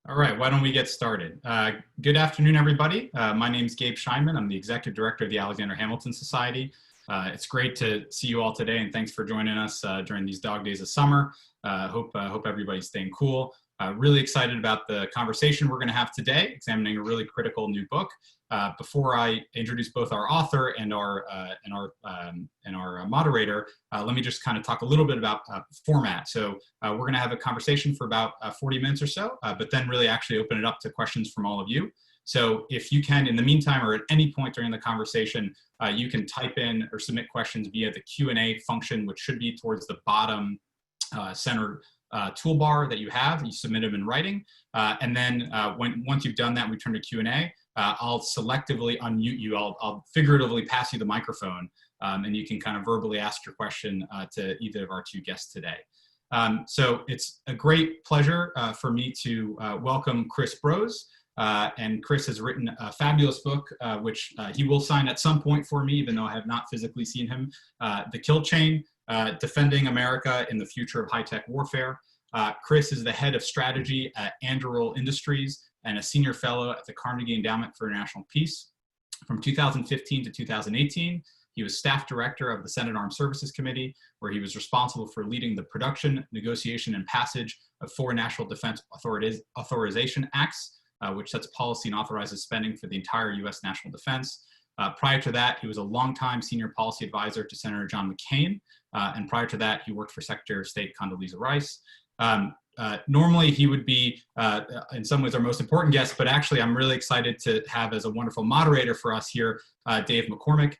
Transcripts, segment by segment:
All right, why don't we get started? Good afternoon, everybody. My name is Gabe Scheinman. I'm the Executive Director of the Alexander Hamilton Society. It's great to see you all today, and thanks for joining us during these dog days of summer. Hope everybody's staying cool. Really excited about the conversation we're going to have today, examining a really critical new book. Before I introduce both our author and our moderator, let me just kind of talk a little bit about format. So we're going to have a conversation for about 40 minutes or so, but then really actually open it up to questions from all of you. So if you can, in the meantime, or at any point during the conversation, you can type in or submit questions via the Q&A function, which should be towards the bottom center toolbar that you have. You submit them in writing, and then once you've done that, we turn to Q&A. I'll selectively unmute you. I'll figuratively pass you the microphone, and you can kind of verbally ask your question to either of our two guests today. So it's a great pleasure for me to welcome Chris Brose. And Chris has written a fabulous book, which he will sign at some point for me, even though I have not physically seen him, The Kill Chain, Defending America in the Future of High-Tech Warfare. Chris is the head of strategy at Anduril Industries and a senior fellow at the Carnegie Endowment for International Peace. From 2015 to 2018, he was staff director of the Senate Armed Services Committee, where he was responsible for leading the production, negotiation, and passage of 4 National Defense Authorization Acts, which sets policy and authorizes spending for the entire U.S. national defense. Prior to that, he was a longtime senior policy advisor to Senator John McCain, and prior to that, he worked for Secretary of State Condoleezza Rice. Normally, he would be, in some ways, our most important guest, but actually, I'm really excited to have as a wonderful moderator for us here, Dave McCormick.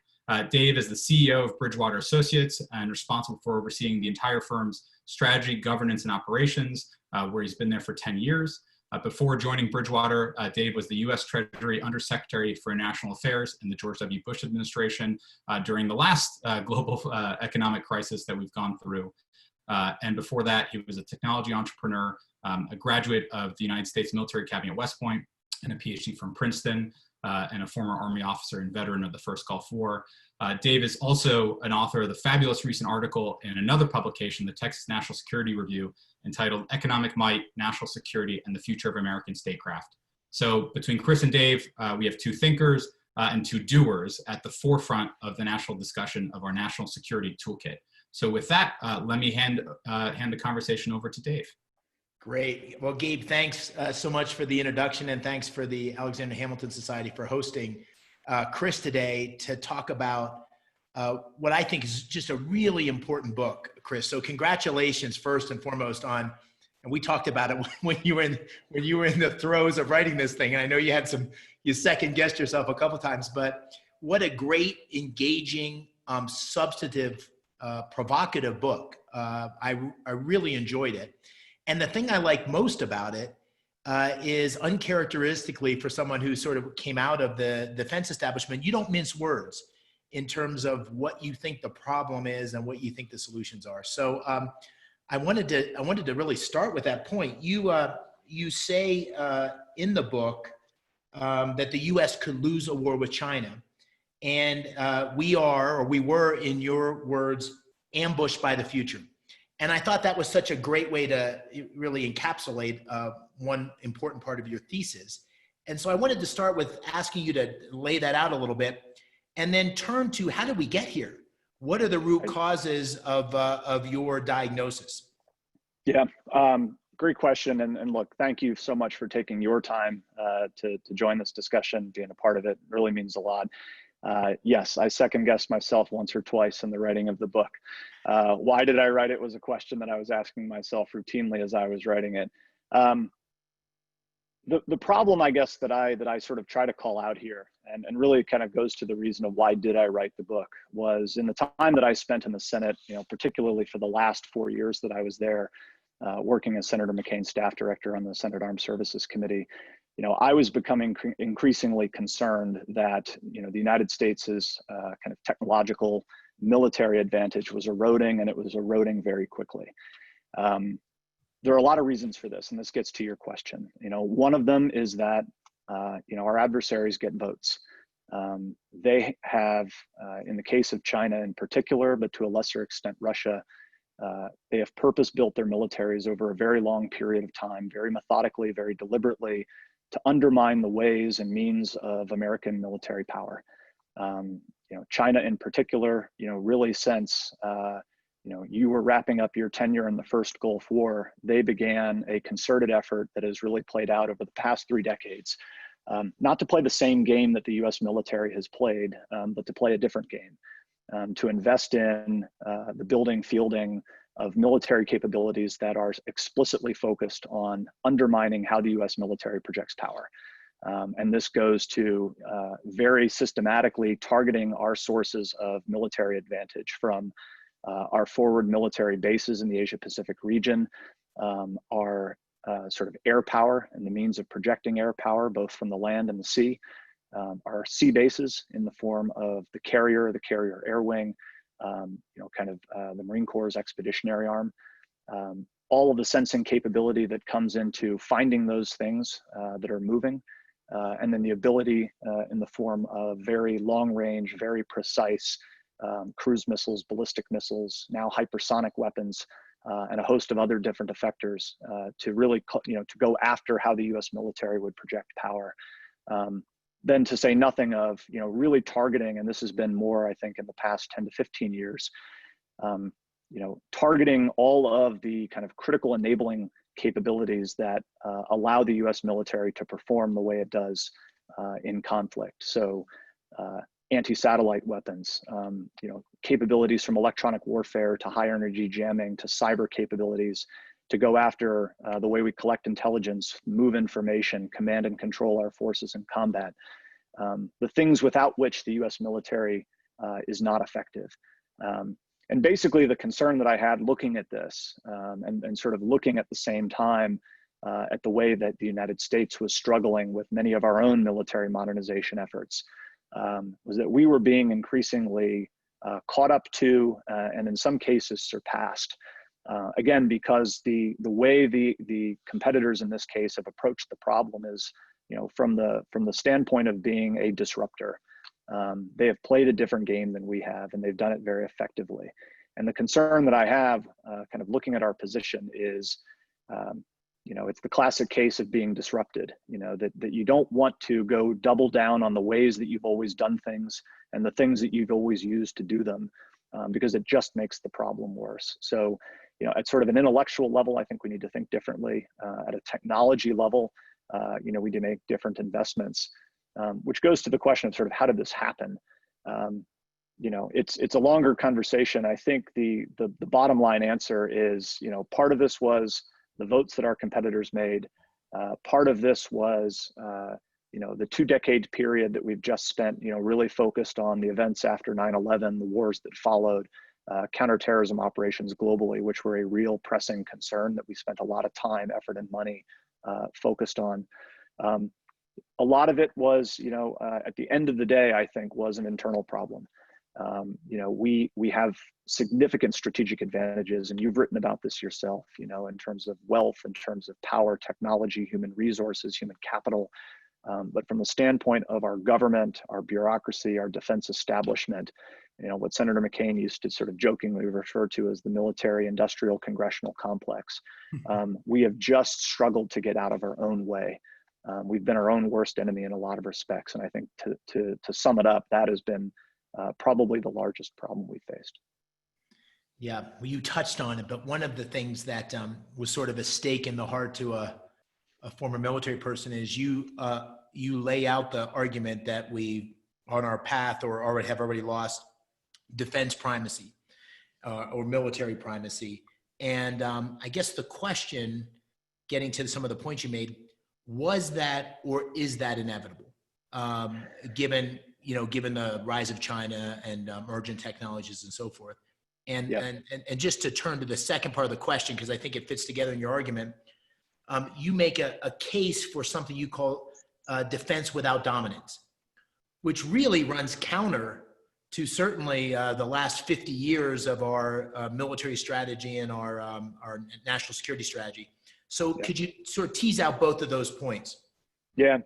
Dave is the CEO of Bridgewater Associates and responsible for overseeing the entire firm's strategy, governance, and operations, where he's been there for 10 years. Before joining Bridgewater, Dave was the U.S. Treasury Undersecretary for International Affairs in the George W. Bush administration during the last global economic crisis that we've gone through. And before that, he was a technology entrepreneur, a graduate of the United States Military Academy at West Point, and a PhD from Princeton, and a former Army officer and veteran of the first Gulf War. Dave is also an author of the fabulous recent article in another publication, the Texas National Security Review, entitled Economic Might, National Security, and the Future of American Statecraft. So between Chris and Dave, we have 2 thinkers and 2 doers at the forefront of the national discussion of our national security toolkit. So with that, let me hand the conversation over to Dave. Great. Well, Gabe, thanks so much for the introduction, and thanks for the Alexander Hamilton Society for hosting Chris today to talk about what I think is just a really important book, Chris. So congratulations first and foremost on, and we talked about it when you were in the throes of writing this thing. And I know you second guessed yourself a couple times, but what a great, engaging, substantive, provocative book. I really enjoyed it. And the thing I like most about it is, uncharacteristically for someone who sort of came out of the defense establishment, you don't mince words in terms of what you think the problem is and what you think the solutions are. So I wanted to really start with that point. You say in the book that the U.S. could lose a war with China, and we were, in your words, ambushed by the future. And I thought that was such a great way to really encapsulate one important part of your thesis. And so I wanted to start with asking you to lay that out a little bit, and then turn to, how did we get here? What are the root causes of your diagnosis? Yeah, great question. And look, thank you so much for taking your time to join this discussion. Being a part of it really means a lot. Yes, I second guessed myself once or twice in the writing of the book. Why did I write it was a question that I was asking myself routinely as I was writing it. The problem, I guess, that I sort of try to call out here, and really kind of goes to the reason of why did I write the book, was in the time that I spent in the Senate, particularly for the last 4 years that I was there, working as Senator McCain's staff director on the Senate Armed Services Committee. I was becoming increasingly concerned that, the United States' kind of technological military advantage was eroding, and it was eroding very quickly. There are a lot of reasons for this, and this gets to your question. One of them is that, our adversaries get votes. They have, in the case of China in particular, but to a lesser extent Russia, They have purpose-built their militaries over a very long period of time, very methodically, very deliberately, to undermine the ways and means of American military power. China in particular, really since you were wrapping up your tenure in the first Gulf War, they began a concerted effort that has really played out over the past 3 decades, not to play the same game that the US military has played, but to play a different game, to invest in the building, fielding of military capabilities that are explicitly focused on undermining how the US military projects power. And this goes to very systematically targeting our sources of military advantage, from our forward military bases in the Asia Pacific region, our sort of air power and the means of projecting air power, both from the land and the sea, our sea bases in the form of the carrier air wing, the Marine Corps' expeditionary arm, all of the sensing capability that comes into finding those things that are moving, and then the ability in the form of very long range, very precise cruise missiles, ballistic missiles, now hypersonic weapons, and a host of other different effectors to really, to go after how the US military would project power. Then to say nothing of, really targeting, and this has been more, I think, in the past 10 to 15 years, targeting all of the kind of critical enabling capabilities that allow the US military to perform the way it does in conflict. So anti-satellite weapons, capabilities from electronic warfare to high energy jamming to cyber capabilities to go after the way we collect intelligence, move information, command and control our forces in combat. The things without which the US military is not effective. And basically the concern that I had looking at this and sort of looking at the same time at the way that the United States was struggling with many of our own military modernization efforts was that we were being increasingly caught up to and in some cases surpassed. Again, because the way the competitors in this case have approached the problem is, from the standpoint of being a disruptor. They have played a different game than we have, and they've done it very effectively. And the concern that I have, kind of looking at our position, is, it's the classic case of being disrupted. That you don't want to go double down on the ways that you've always done things and the things that you've always used to do them, because it just makes the problem worse. So, at sort of an intellectual level, I think we need to think differently. At a technology level, we need to make different investments. Which goes to the question of sort of how did this happen? It's a longer conversation. I think the bottom line answer is, part of this was the votes that our competitors made. Part of this was, the 2-decade period that we've just spent, really focused on the events after 9/11, the wars that followed, counterterrorism operations globally, which were a real pressing concern that we spent a lot of time, effort, and money focused on. A lot of it was, at the end of the day, I think, was an internal problem. We have significant strategic advantages, and you've written about this yourself, in terms of wealth, in terms of power, technology, human resources, human capital. But from the standpoint of our government, our bureaucracy, our defense establishment, what Senator McCain used to sort of jokingly refer to as the military industrial congressional complex, we have just struggled to get out of our own way. We've been our own worst enemy in a lot of respects. And I think to sum it up, that has been probably the largest problem we faced. Yeah, well, you touched on it, but one of the things that was sort of a stake in the heart to a former military person is you lay out the argument that we, on our path, or have already lost defense primacy or military primacy. And I guess the question, getting to some of the points you made, was that, or is that inevitable? Given the rise of China and emergent technologies and so forth. And, yeah. and just to turn to the second part of the question, because I think it fits together in your argument, you make a case for something you call defense without dominance, which really runs counter to certainly the last 50 years of our military strategy and our national security strategy. So could you sort of tease out both of those points? Yeah.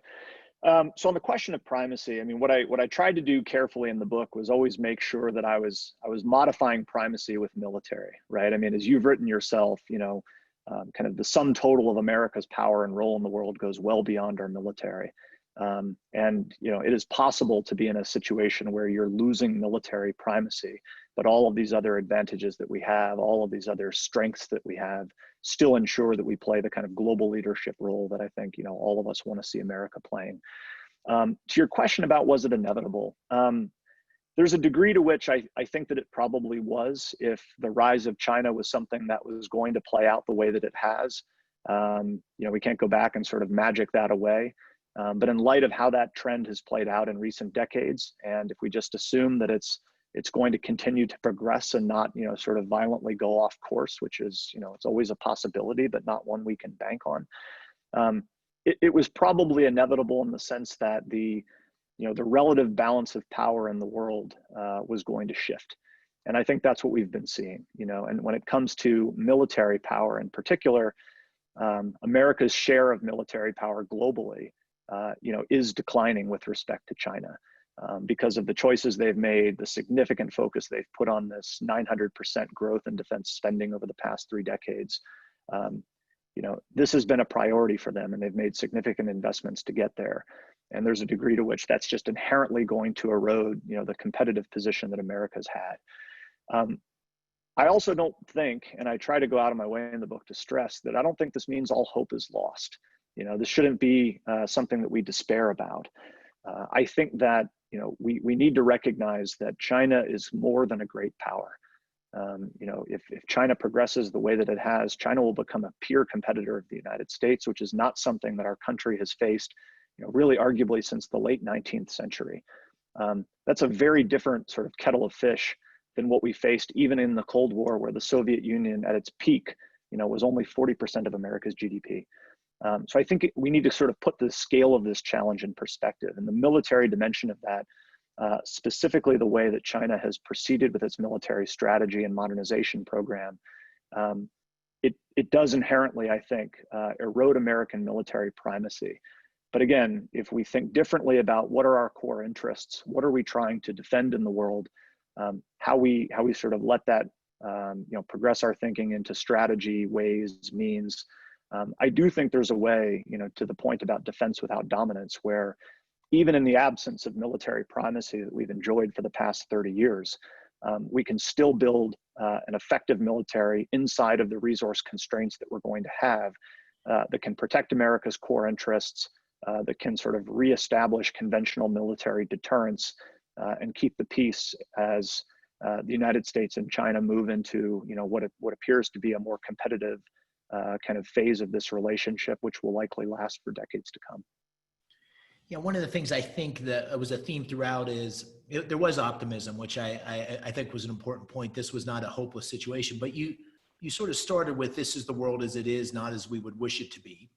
So on the question of primacy, I mean, what I tried to do carefully in the book was always make sure that I was modifying primacy with military, right? I mean, as you've written yourself, kind of the sum total of America's power and role in the world goes well beyond our military. And it is possible to be in a situation where you're losing military primacy, but all of these other advantages that we have, all of these other strengths that we have, still ensure that we play the kind of global leadership role that I think all of us want to see America playing. To your question about was it inevitable, there's a degree to which I think that it probably was, if the rise of China was something that was going to play out the way that it has. We can't go back and sort of magic that away. But in light of how that trend has played out in recent decades, and if we just assume that it's going to continue to progress and not, sort of violently go off course, which is, it's always a possibility, but not one we can bank on. It was probably inevitable in the sense that the relative balance of power in the world was going to shift. And I think that's what we've been seeing, and when it comes to military power in particular, America's share of military power globally is declining with respect to China because of the choices they've made, the significant focus they've put on this 900% growth in defense spending over the past 3 decades. This has been a priority for them, and they've made significant investments to get there. And there's a degree to which that's just inherently going to erode, the competitive position that America's had. I also don't think, and I try to go out of my way in the book to stress that I don't think this means all hope is lost. This shouldn't be something that we despair about. I think that, we need to recognize that China is more than a great power. If China progresses the way that it has, China will become a peer competitor of the United States, which is not something that our country has faced, really arguably since the late 19th century. That's a very different sort of kettle of fish than what we faced even in the Cold War, where the Soviet Union at its peak, was only 40% of America's GDP. So I think we need to sort of put the scale of this challenge in perspective, and the military dimension of that, specifically the way that China has proceeded with its military strategy and modernization program, it does inherently, I think, erode American military primacy. But again, if we think differently about what are our core interests, what are we trying to defend in the world, how we sort of let that progress our thinking into strategy, ways, means. I do think there's a way, to the point about defense without dominance, where even in the absence of military primacy that we've enjoyed for the past 30 years, we can still build an effective military inside of the resource constraints that we're going to have, that can protect America's core interests, that can sort of reestablish conventional military deterrence, and keep the peace as the United States and China move into, what appears to be a more competitive kind of phase of this relationship, which will likely last for decades to come. Yeah, one of the things I think that was a theme throughout is there was optimism, which I think was an important point. This was not a hopeless situation, but you sort of started with, this is the world as it is, not as we would wish it to be,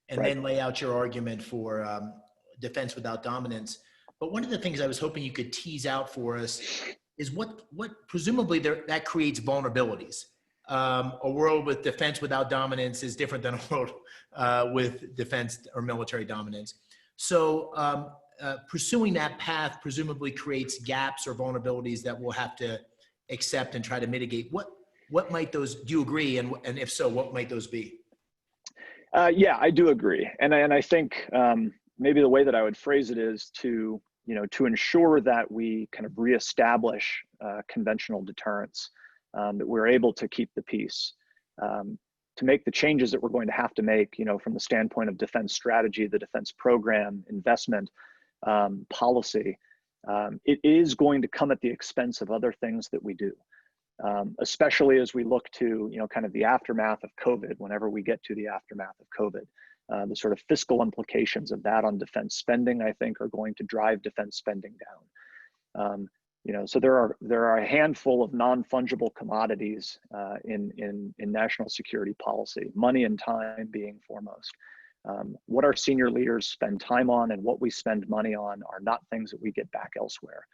and right. Then lay out your argument for defense without dominance. But one of the things I was hoping you could tease out for us is what presumably that creates vulnerabilities. A world with defense without dominance is different than a world with defense or military dominance. So pursuing that path presumably creates gaps or vulnerabilities that we'll have to accept and try to mitigate. What might those, do you agree? And if so, what might those be? Yeah, I do agree. And I think maybe the way that I would phrase it is to ensure that we kind of reestablish conventional deterrence, that we're able to keep the peace, to make the changes that we're going to have to make, from the standpoint of defense strategy, the defense program, investment, policy. It is going to come at the expense of other things that we do, especially as we look to, kind of the aftermath of COVID, whenever we get to the aftermath of COVID. The sort of fiscal implications of that on defense spending, I think, are going to drive defense spending down. So there are a handful of non-fungible commodities in national security policy, money and time being foremost. What our senior leaders spend time on and what we spend money on are not things that we get back elsewhere.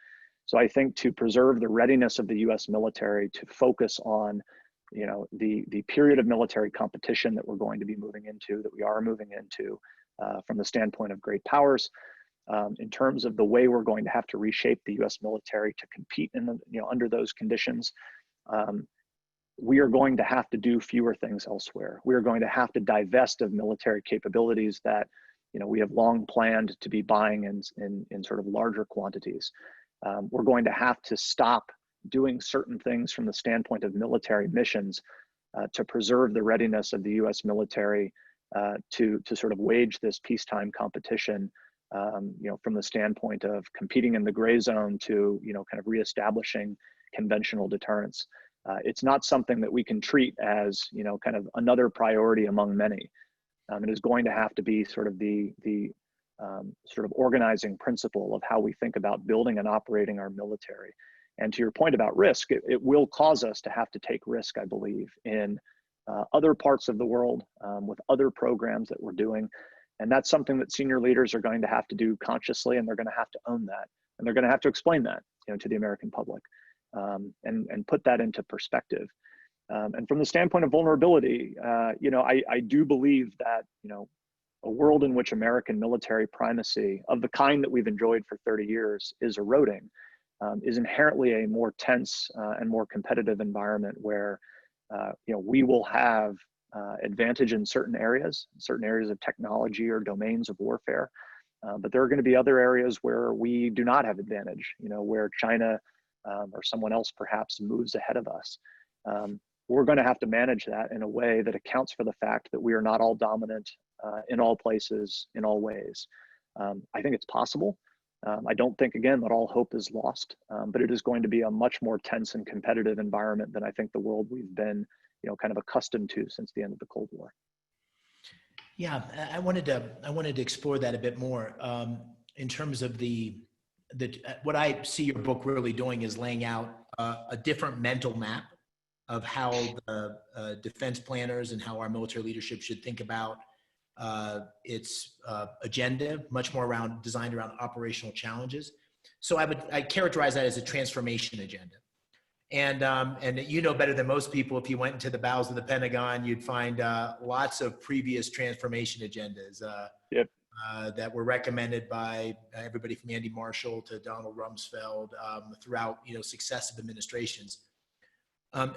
So I think to preserve the readiness of the U.S. military to focus on, the period of military competition that we're going to be moving into, that we are moving into, from the standpoint of great powers, in terms of the way we're going to have to reshape the U.S. military to compete in the, under those conditions. We are going to have to do fewer things elsewhere. We are going to have to divest of military capabilities that, we have long planned to be buying in sort of larger quantities. We're going to have to stop doing certain things from the standpoint of military missions to preserve the readiness of the U.S. military to sort of wage this peacetime competition, from the standpoint of competing in the gray zone to, kind of reestablishing conventional deterrence. It's not something that we can treat as, kind of another priority among many. It is going to have to be sort of the sort of organizing principle of how we think about building and operating our military. And to your point about risk, it will cause us to have to take risk, I believe, in other parts of the world with other programs that we're doing. And that's something that senior leaders are going to have to do consciously, and they're going to have to own that. And they're going to have to explain that, to the American public and put that into perspective. And from the standpoint of vulnerability, I do believe that, a world in which American military primacy of the kind that we've enjoyed for 30 years is eroding, is inherently a more tense and more competitive environment where, we will have advantage in certain areas of technology or domains of warfare. But there are going to be other areas where we do not have advantage, where China or someone else perhaps moves ahead of us. We're going to have to manage that in a way that accounts for the fact that we are not all dominant in all places, in all ways. I think it's possible. I don't think, again, that all hope is lost, but it is going to be a much more tense and competitive environment than I think the world we've been, kind of accustomed to since the end of the Cold War. Yeah, I wanted to explore that a bit more in terms of what I see your book really doing is laying out a different mental map of how the defense planners and how our military leadership should think about its agenda, much more designed around operational challenges. So I characterize that as a transformation agenda. And better than most people, if you went into the bowels of the Pentagon, you'd find lots of previous transformation agendas that were recommended by everybody from Andy Marshall to Donald Rumsfeld throughout successive administrations.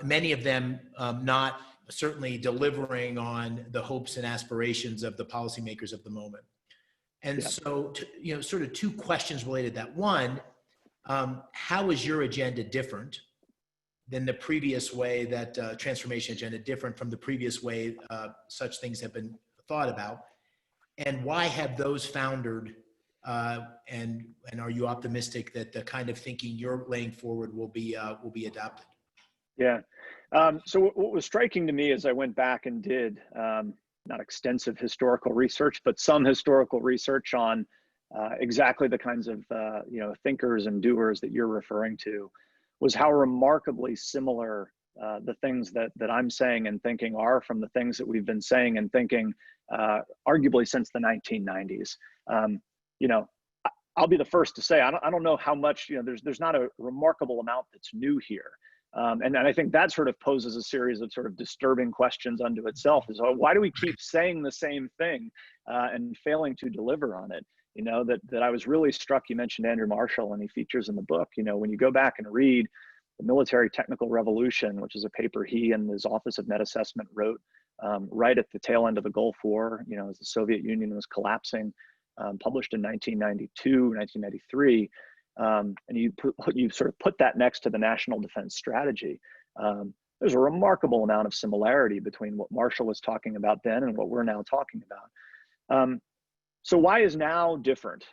Many of them not certainly delivering on the hopes and aspirations of the policymakers of the moment. And so, sort of two questions related to that. One, how is your agenda different than the previous way that transformation agenda, different from the previous way such things have been thought about? And why have those foundered? And are you optimistic that the kind of thinking you're laying forward will be adopted? Yeah. So what was striking to me as I went back and did not extensive historical research, but some historical research on exactly the kinds of thinkers and doers that you're referring to, was how remarkably similar the things that I'm saying and thinking are from the things that we've been saying and thinking arguably since the 1990s. I'll be the first to say I don't know how much there's not a remarkable amount that's new here. And I think that sort of poses a series of sort of disturbing questions unto itself, is why do we keep saying the same thing and failing to deliver on it? That I was really struck. You mentioned Andrew Marshall, and he features in the book, when you go back and read The Military Technical Revolution, which is a paper he and his Office of Net Assessment wrote right at the tail end of the Gulf War, as the Soviet Union was collapsing, published in 1992, 1993. And you sort of put that next to the National Defense Strategy. There's a remarkable amount of similarity between what Marshall was talking about then and what we're now talking about. So why is now different?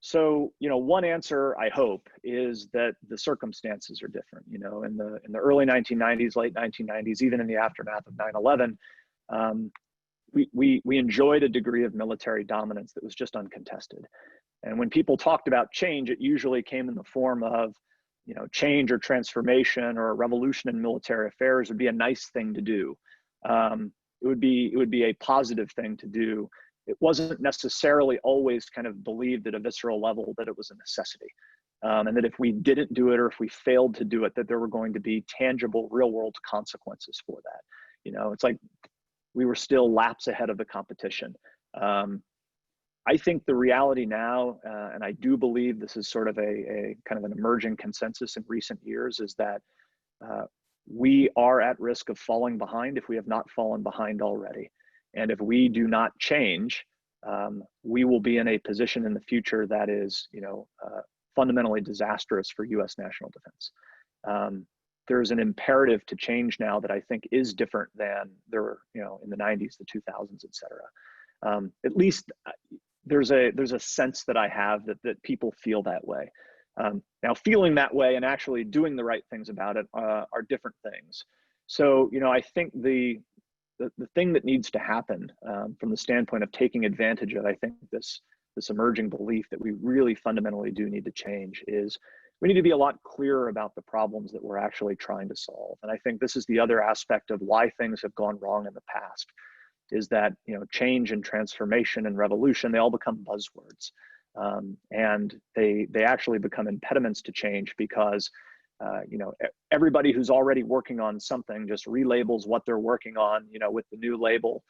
So one answer, I hope, is that the circumstances are different. In the early 1990s, late 1990s, even in the aftermath of 9/11, we enjoyed a degree of military dominance that was just uncontested. And when people talked about change, it usually came in the form of, change or transformation or a revolution in military affairs would be a nice thing to do. It would be a positive thing to do. It wasn't necessarily always kind of believed at a visceral level that it was a necessity. And that if we didn't do it, or if we failed to do it, that there were going to be tangible real world consequences for that. It's like we were still laps ahead of the competition. I think the reality now, and I do believe this is sort of a kind of an emerging consensus in recent years, is that we are at risk of falling behind if we have not fallen behind already. And if we do not change, we will be in a position in the future that is, fundamentally disastrous for U.S. national defense. There's an imperative to change now that I think is different than there were, in the 90s, the 2000s, et cetera. At least there's a sense that I have that people feel that way. Now, feeling that way and actually doing the right things about it are different things. So, I think the thing that needs to happen from the standpoint of taking advantage of, I think, this emerging belief that we really fundamentally do need to change is we need to be a lot clearer about the problems that we're actually trying to solve. And I think this is the other aspect of why things have gone wrong in the past, is that, change and transformation and revolution, they all become buzzwords. And they actually become impediments to change because, everybody who's already working on something just relabels what they're working on, with the new label,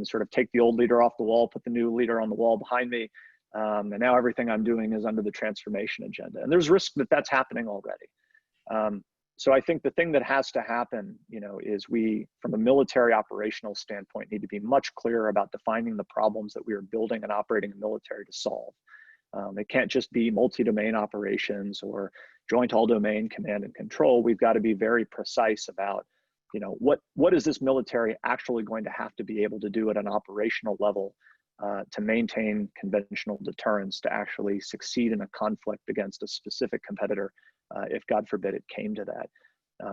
sort of take the old leader off the wall, put the new leader on the wall behind me. And now everything I'm doing is under the transformation agenda. And there's risk that that's happening already. So I think the thing that has to happen, is we, from a military operational standpoint, need to be much clearer about defining the problems that we are building and operating a military to solve. It can't just be multi-domain operations or joint all-domain command and control. We've got to be very precise about, what is this military actually going to have to be able to do at an operational level to maintain conventional deterrence, to actually succeed in a conflict against a specific competitor, if God forbid it came to that.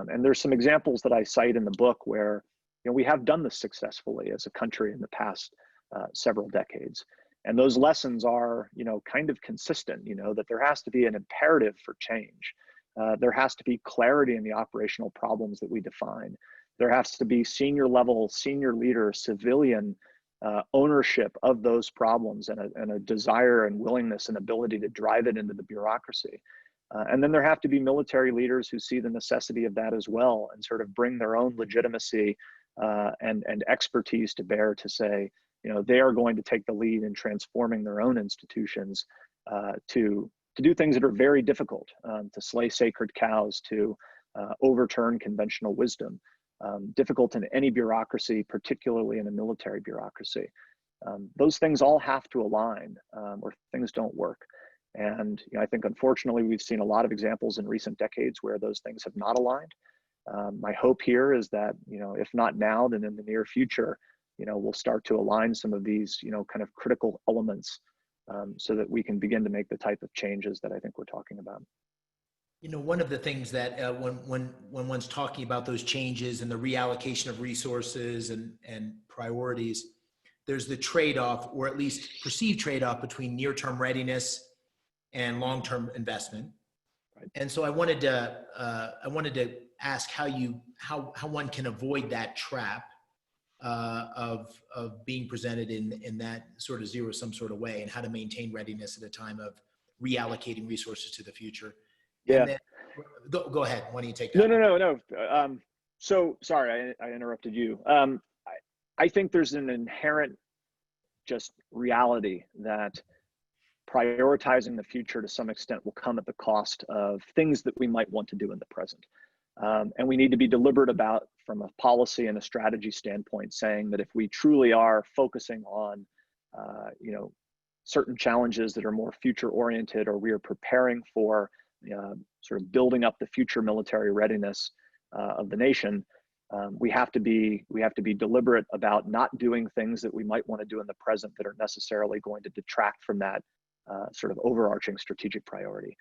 And there's some examples that I cite in the book where, we have done this successfully as a country in the past several decades. And those lessons are, kind of consistent, that there has to be an imperative for change. There has to be clarity in the operational problems that we define. There has to be senior level, senior leader, civilian ownership of those problems and a desire and willingness and ability to drive it into the bureaucracy. And then there have to be military leaders who see the necessity of that as well and sort of bring their own legitimacy and expertise to bear to say, they are going to take the lead in transforming their own institutions to do things that are very difficult, to slay sacred cows, to overturn conventional wisdom, difficult in any bureaucracy, particularly in a military bureaucracy. Those things all have to align or things don't work. And I think, unfortunately, we've seen a lot of examples in recent decades where those things have not aligned. My hope here is that, if not now, then in the near future, we'll start to align some of these, kind of critical elements so that we can begin to make the type of changes that I think we're talking about. One of the things that when one's talking about those changes and the reallocation of resources and priorities, there's the trade-off, or at least perceived trade-off, between near-term readiness and long-term investment. Right. And so I wanted to ask how one can avoid that trap of being presented in that sort of zero-sum sort of way, and how to maintain readiness at a time of reallocating resources to the future. Yeah. And then, go ahead. Why don't you take that? No. So sorry, I interrupted you. I think there's an inherent just reality that prioritizing the future to some extent will come at the cost of things that we might want to do in the present. And we need to be deliberate about, from a policy and a strategy standpoint, saying that if we truly are focusing on, certain challenges that are more future oriented, or we are preparing for sort of building up the future military readiness of the nation, we have to be deliberate about not doing things that we might want to do in the present that are necessarily going to detract from that sort of overarching strategic priority.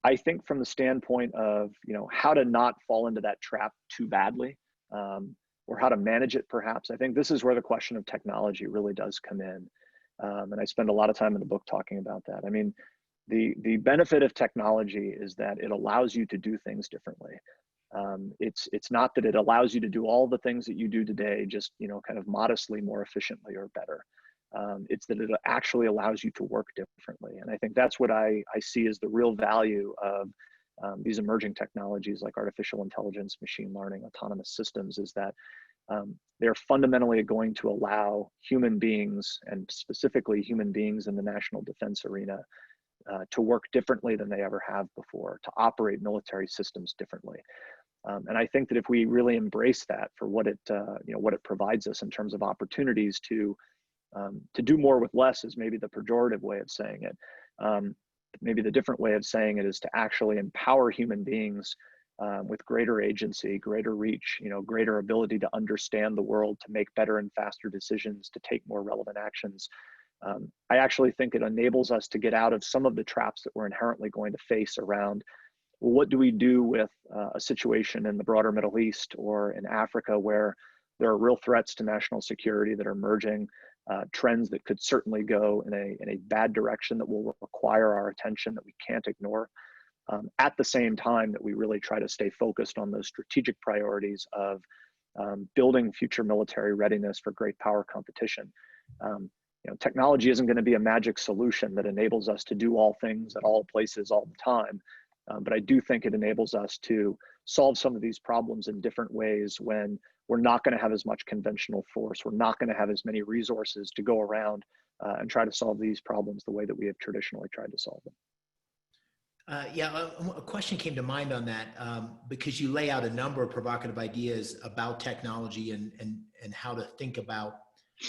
I think from the standpoint of, how to not fall into that trap too badly, or how to manage it, perhaps, I think this is where the question of technology really does come in. And I spend a lot of time in the book talking about that. I mean, the benefit of technology is that it allows you to do things differently. It's not that it allows you to do all the things that you do today, just, kind of modestly more efficiently or better. It's that it actually allows you to work differently. And I think that's what I see as the real value of these emerging technologies like artificial intelligence, machine learning, autonomous systems, is that they are fundamentally going to allow human beings, and specifically human beings in the national defense arena, to work differently than they ever have before, to operate military systems differently. And I think that if we really embrace that for what it, what it provides us in terms of opportunities to do more with less, is maybe the pejorative way of saying it. Maybe the different way of saying it is to actually empower human beings with greater agency, greater reach, greater ability to understand the world, to make better and faster decisions, to take more relevant actions. I actually think it enables us to get out of some of the traps that we're inherently going to face around, well, what do we do with a situation in the broader Middle East or in Africa where there are real threats to national security that are emerging, trends that could certainly go in a bad direction that will require our attention, that we can't ignore. At the same time that we really try to stay focused on those strategic priorities of building future military readiness for great power competition. Technology isn't going to be a magic solution that enables us to do all things at all places all the time. But I do think it enables us to solve some of these problems in different ways when we're not going to have as much conventional force. We're not going to have as many resources to go around and try to solve these problems the way that we have traditionally tried to solve them. A question came to mind on that because you lay out a number of provocative ideas about technology and how to think about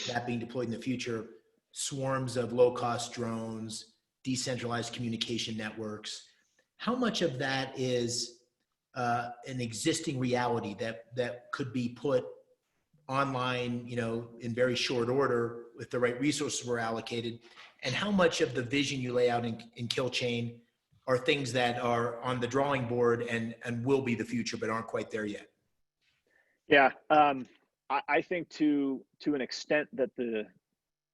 that being deployed in the future. Swarms of low-cost drones, decentralized communication networks. How much of that is an existing reality that could be put online, in very short order if the right resources were allocated? And how much of the vision you lay out in Kill Chain are things that are on the drawing board and will be the future, but aren't quite there yet? Yeah, I think to an extent that the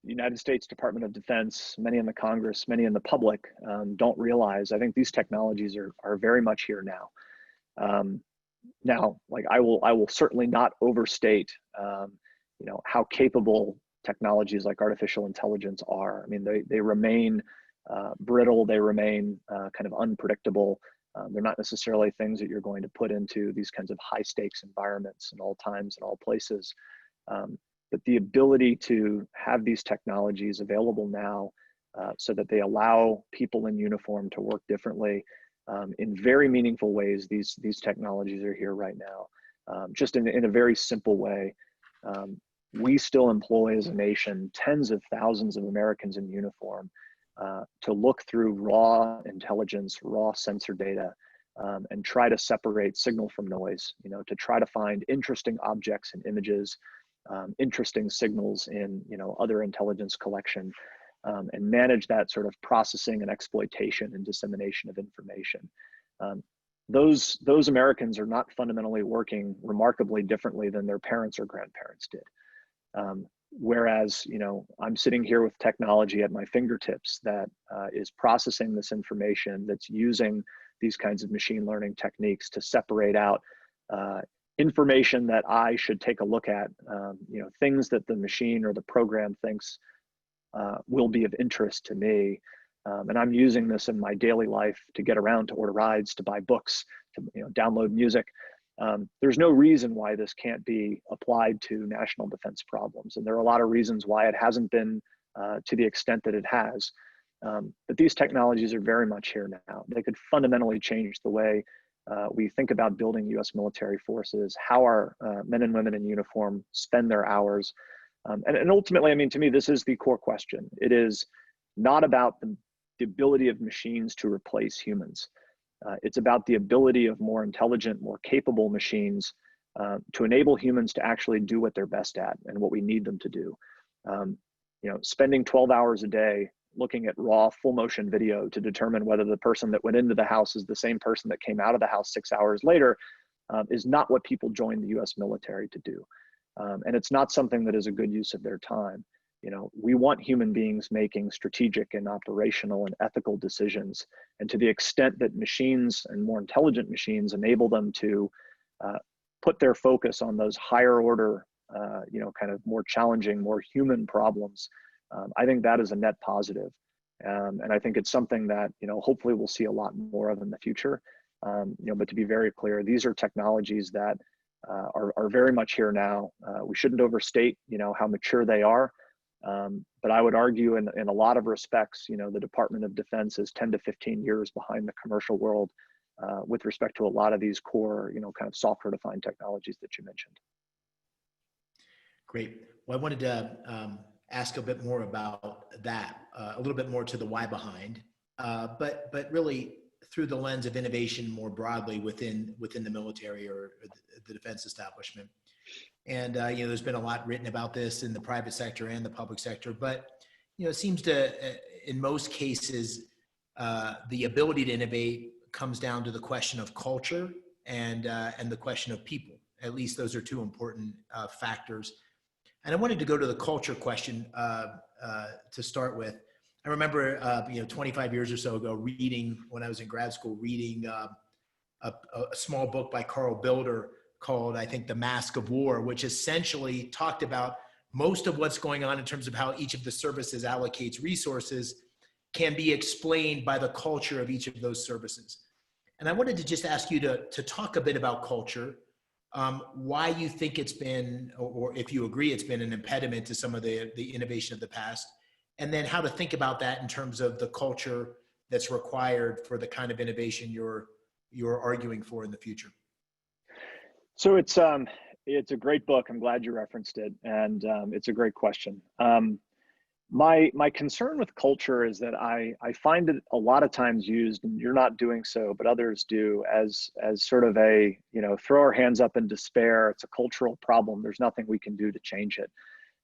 United States Department of Defense, many in the Congress, many in the public don't realize, I think these technologies are very much here now. Now, like I will certainly not overstate, how capable technologies like artificial intelligence are. I mean, they remain brittle, they remain kind of unpredictable. They're not necessarily things that you're going to put into these kinds of high stakes environments in all times and all places. But the ability to have these technologies available now so that they allow people in uniform to work differently in very meaningful ways. These technologies are here right now. Just in a very simple way, we still employ as a nation tens of thousands of Americans in uniform to look through raw intelligence, raw sensor data, and try to separate signal from noise, to try to find interesting objects and images, interesting signals in other intelligence collection, and manage that sort of processing and exploitation and dissemination of information. Those Americans are not fundamentally working remarkably differently than their parents or grandparents did. Whereas, I'm sitting here with technology at my fingertips that is processing this information, that's using these kinds of machine learning techniques to separate out information that I should take a look at, things that the machine or the program thinks will be of interest to me. And I'm using this in my daily life to get around, to order rides, to buy books, to download music. There's no reason why this can't be applied to national defense problems. And there are a lot of reasons why it hasn't been to the extent that it has. But these technologies are very much here now. They could fundamentally change the way we think about building U.S. military forces, how our men and women in uniform spend their hours. And ultimately, I mean, to me, this is the core question. It is not about the ability of machines to replace humans. It's about the ability of more intelligent, more capable machines to enable humans to actually do what they're best at and what we need them to do. Spending 12 hours a day looking at raw full motion video to determine whether the person that went into the house is the same person that came out of the house 6 hours later is not what people join the US military to do. And it's not something that is a good use of their time. We want human beings making strategic and operational and ethical decisions. And to the extent that machines and more intelligent machines enable them to put their focus on those higher order, kind of more challenging, more human problems, I think that is a net positive. And I think it's something that, hopefully we'll see a lot more of in the future. But to be very clear, these are technologies that are very much here now. We shouldn't overstate, how mature they are. But I would argue in a lot of respects, the Department of Defense is 10 to 15 years behind the commercial world with respect to a lot of these core, kind of software-defined technologies that you mentioned. Great. Well, I wanted to ask a bit more about that, a little bit more to the why behind, but really through the lens of innovation more broadly within the military or the defense establishment. And there's been a lot written about this in the private sector and the public sector, but it seems to, in most cases, the ability to innovate comes down to the question of culture and the question of people. At least those are two important factors. And I wanted to go to the culture question to start with. I remember, 25 years or so ago, when I was in grad school, reading a small book by Carl Bilder called, I think, The Mask of War, which essentially talked about most of what's going on in terms of how each of the services allocates resources can be explained by the culture of each of those services. And I wanted to just ask you to talk a bit about culture, why you think it's been, or if you agree it's been an impediment to some of the innovation of the past, and then how to think about that in terms of the culture that's required for the kind of innovation you're arguing for in the future. So it's a great book. I'm glad you referenced it, and it's a great question. My concern with culture is that I find it a lot of times used, and you're not doing so, but others do, as sort of a, throw our hands up in despair. It's a cultural problem. There's nothing we can do to change it.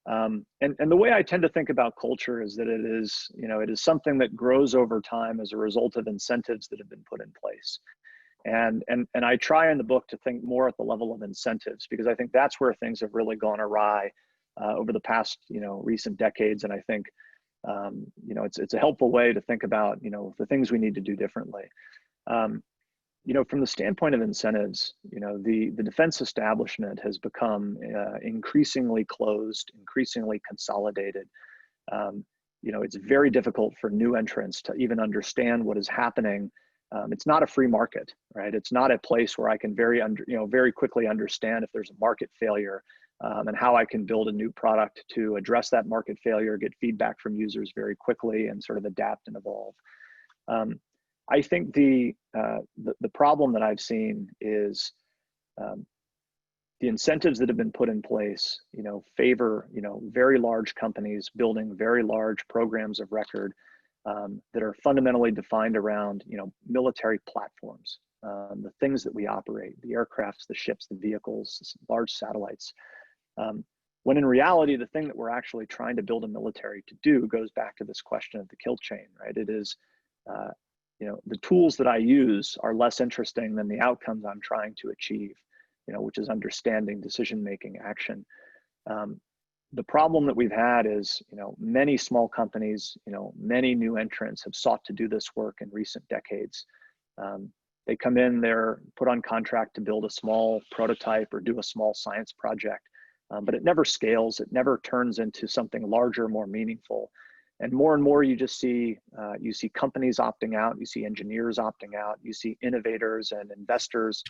And the way I tend to think about culture is that it is something that grows over time as a result of incentives that have been put in place. And I try in the book to think more at the level of incentives, because I think that's where things have really gone awry over the past, recent decades. And I think, it's a helpful way to think about, the things we need to do differently. From the standpoint of incentives, the defense establishment has become increasingly closed, increasingly consolidated. It's very difficult for new entrants to even understand what is happening. It's not a free market, right? It's not a place where I can very quickly understand if there's a market failure and how I can build a new product to address that market failure, get feedback from users very quickly, and sort of adapt and evolve. I think the problem that I've seen is the incentives that have been put in place, favor, very large companies building very large programs of record that are fundamentally defined around, military platforms, the things that we operate, the aircrafts, the ships, the vehicles, large satellites. When in reality, the thing that we're actually trying to build a military to do goes back to this question of the kill chain, right? It is, the tools that I use are less interesting than the outcomes I'm trying to achieve, which is understanding, decision-making, action. The problem that we've had is, many small companies, many new entrants have sought to do this work in recent decades. They come in, they're put on contract to build a small prototype or do a small science project, but it never scales. It never turns into something larger, more meaningful. And more you just see, you see companies opting out, you see engineers opting out, you see innovators and investors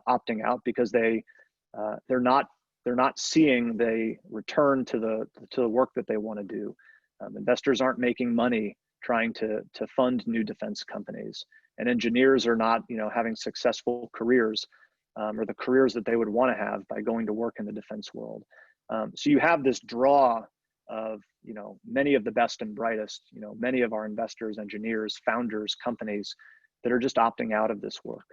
opting out because they're not seeing the return to the work that they want to do. Investors aren't making money trying to fund new defense companies, and engineers are not having successful careers or the careers that they would want to have by going to work in the defense world. So you have this draw of many of the best and brightest, many of our investors, engineers, founders, companies that are just opting out of this work.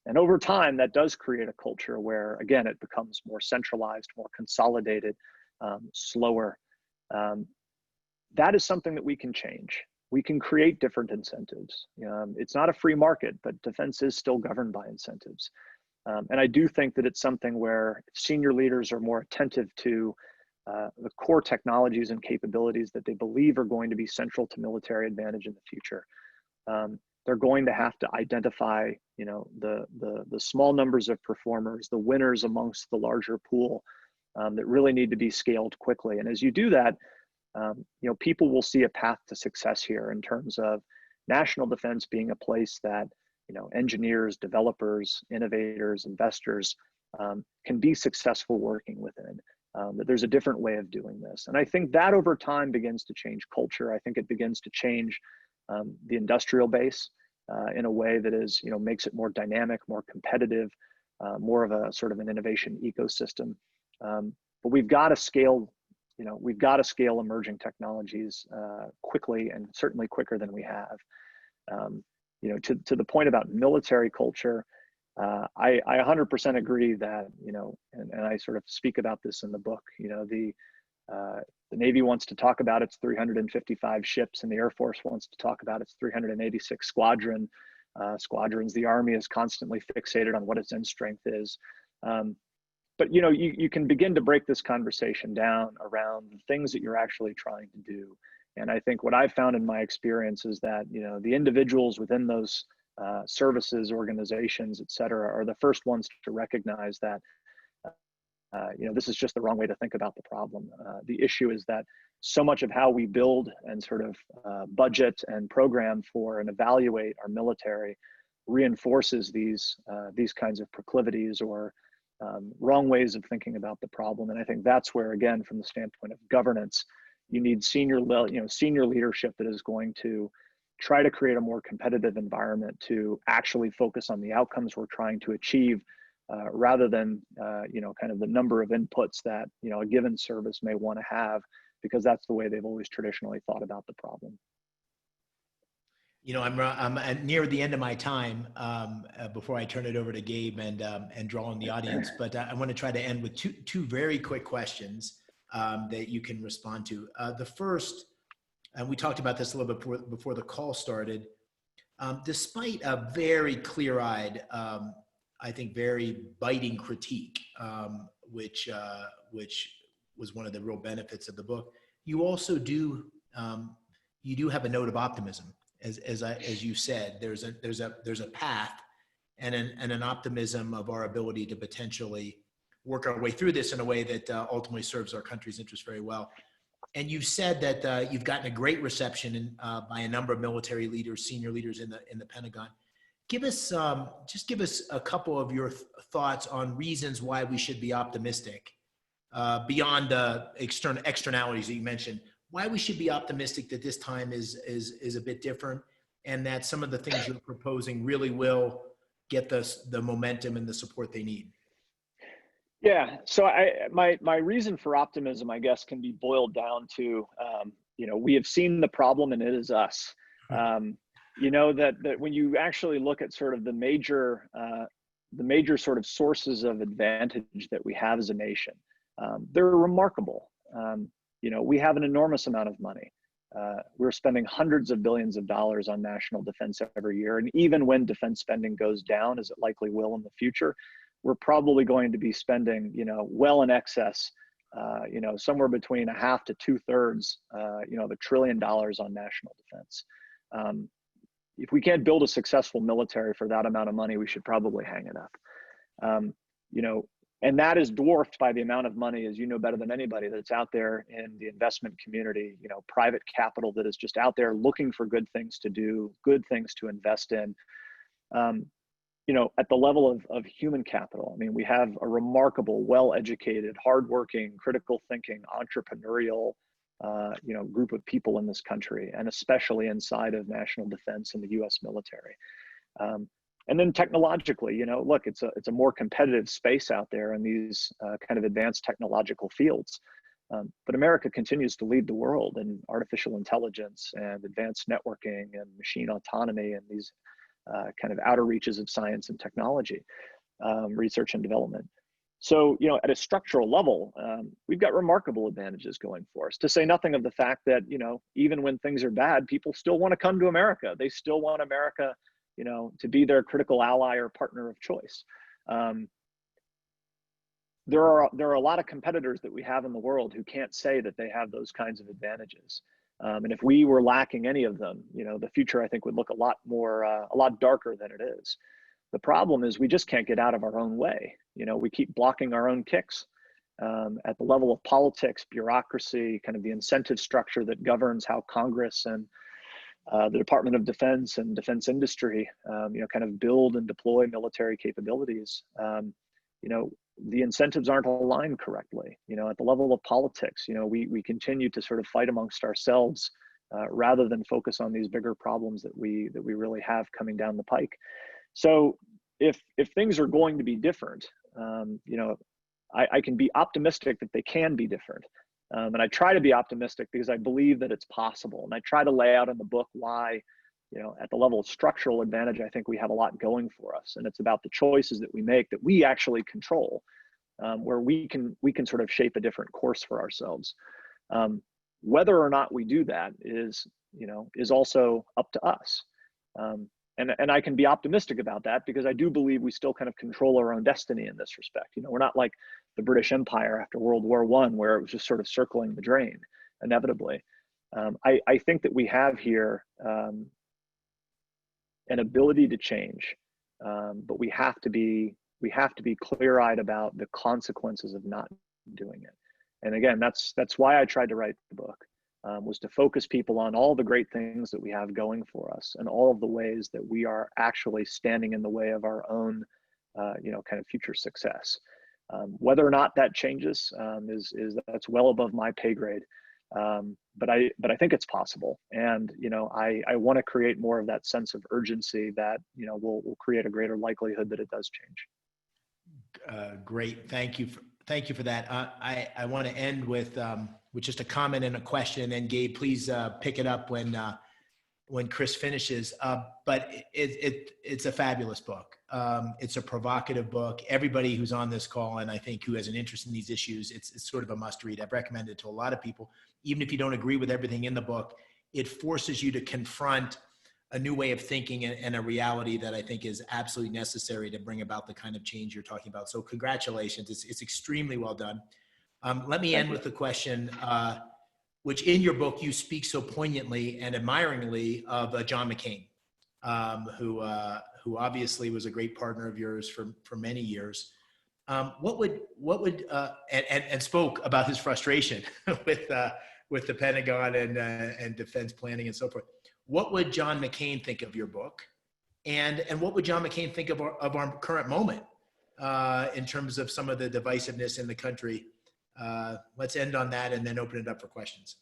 And over time, that does create a culture where, again, it becomes more centralized, more consolidated, slower. That is something that we can change. We can create different incentives. It's not a free market, but defense is still governed by incentives. And I do think that it's something where senior leaders are more attentive to the core technologies and capabilities that they believe are going to be central to military advantage in the future. They're going to have to identify, the small numbers of performers, the winners amongst the larger pool that really need to be scaled quickly. And as you do that, people will see a path to success here in terms of national defense being a place that, engineers, developers, innovators, investors can be successful working within. That there's a different way of doing this. And I think that over time begins to change culture. I think it begins to change the industrial base in a way that is, makes it more dynamic, more competitive, more of a sort of an innovation ecosystem. But we've got to scale, we've got to scale emerging technologies quickly, and certainly quicker than we have. To the point about military culture, I 100% agree that, and I sort of speak about this in the book, the Navy wants to talk about its 355 ships, and the Air Force wants to talk about its 386 squadrons. The Army is constantly fixated on what its end strength is. But you can begin to break this conversation down around the things that you're actually trying to do. And I think what I've found in my experience is that, the individuals within those services, organizations, et cetera, are the first ones to recognize that, this is just the wrong way to think about the problem. The issue is that so much of how we build and sort of budget and program for and evaluate our military reinforces these kinds of proclivities or wrong ways of thinking about the problem. And I think that's where, again, from the standpoint of governance, you need senior leadership that is going to try to create a more competitive environment to actually focus on the outcomes we're trying to achieve, rather than kind of the number of inputs that a given service may want to have, because that's the way they've always traditionally thought about the problem. I'm near the end of my time before I turn it over to Gabe and draw in the audience, but I want to try to end with two very quick questions that you can respond to. The first, and we talked about this a little bit before the call started, despite a very clear-eyed, I think very biting critique, which was one of the real benefits of the book, you also do have a note of optimism. As you said, there's a path and an optimism of our ability to potentially work our way through this in a way that ultimately serves our country's interests very well. And you've said that you've gotten a great reception by a number of military leaders, senior leaders in the Pentagon. Give us a couple of your thoughts on reasons why we should be optimistic beyond the externalities that you mentioned. Why we should be optimistic that this time is a bit different, and that some of the things you're proposing really will get the momentum and the support they need. Yeah, so my reason for optimism, I guess, can be boiled down to, we have seen the problem and it is us. That when you actually look at sort of the major sort of sources of advantage that we have as a nation, they're remarkable. We have an enormous amount of money. We're spending hundreds of billions of dollars on national defense every year. And even when defense spending goes down, as it likely will in the future, we're probably going to be spending, well in excess, somewhere between 1/2 to 2/3, of $1 trillion on national defense. If we can't build a successful military for that amount of money, we should probably hang it up. And that is dwarfed by the amount of money, as you know better than anybody, that's out there in the investment community, private capital that is just out there looking for good things to do, good things to invest in. At the level of human capital, I mean, we have a remarkable, well-educated, hardworking, critical thinking, entrepreneurial, group of people in this country, and especially inside of national defense and the U.S. military. And then technologically, look, it's a more competitive space out there in these kind of advanced technological fields. But America continues to lead the world in artificial intelligence and advanced networking and machine autonomy and these kind of outer reaches of science and technology, research and development. So, at a structural level, we've got remarkable advantages going for us, to say nothing of the fact that, even when things are bad, people still want to come to America. They still want America, to be their critical ally or partner of choice. There are a lot of competitors that we have in the world who can't say that they have those kinds of advantages. And if we were lacking any of them, the future, I think, would look a lot darker than it is. The problem is we just can't get out of our own way. We keep blocking our own kicks at the level of politics, bureaucracy, kind of the incentive structure that governs how Congress and the Department of Defense and defense industry, kind of build and deploy military capabilities. the incentives aren't aligned correctly. At the level of politics, we continue to sort of fight amongst ourselves rather than focus on these bigger problems that we really have coming down the pike. So if things are going to be different, I can be optimistic that they can be different. And I try to be optimistic because I believe that it's possible. And I try to lay out in the book why, at the level of structural advantage, I think we have a lot going for us. And it's about the choices that we make that we actually control, where we can sort of shape a different course for ourselves. Whether or not we do that is also up to us. And I can be optimistic about that because I do believe we still kind of control our own destiny in this respect. We're not like the British Empire after World War I, where it was just sort of circling the drain inevitably. I think that we have here an ability to change, but we have to be clear-eyed about the consequences of not doing it. And again, that's why I tried to write the book, was to focus people on all the great things that we have going for us and all of the ways that we are actually standing in the way of our own, kind of future success. Whether or not that changes that's well above my pay grade. But I think it's possible. And, I want to create more of that sense of urgency that, will create a greater likelihood that it does change. Great. Thank you for that. I want to end with just a comment and a question, and Gabe, please pick it up when Chris finishes. But it's a fabulous book. It's a provocative book. Everybody who's on this call, and I think who has an interest in these issues, it's sort of a must read. I've recommended it to a lot of people. Even if you don't agree with everything in the book, it forces you to confront a new way of thinking and a reality that I think is absolutely necessary to bring about the kind of change you're talking about. So congratulations. It's extremely well done. Let me end with the question, which in your book, you speak so poignantly and admiringly of John McCain, who obviously was a great partner of yours for many years. What would and spoke about his frustration with the Pentagon and defense planning and so forth. What would John McCain think of your book, and what would John McCain think of our current moment in terms of some of the divisiveness in the country? Let's end on that and then open it up for questions.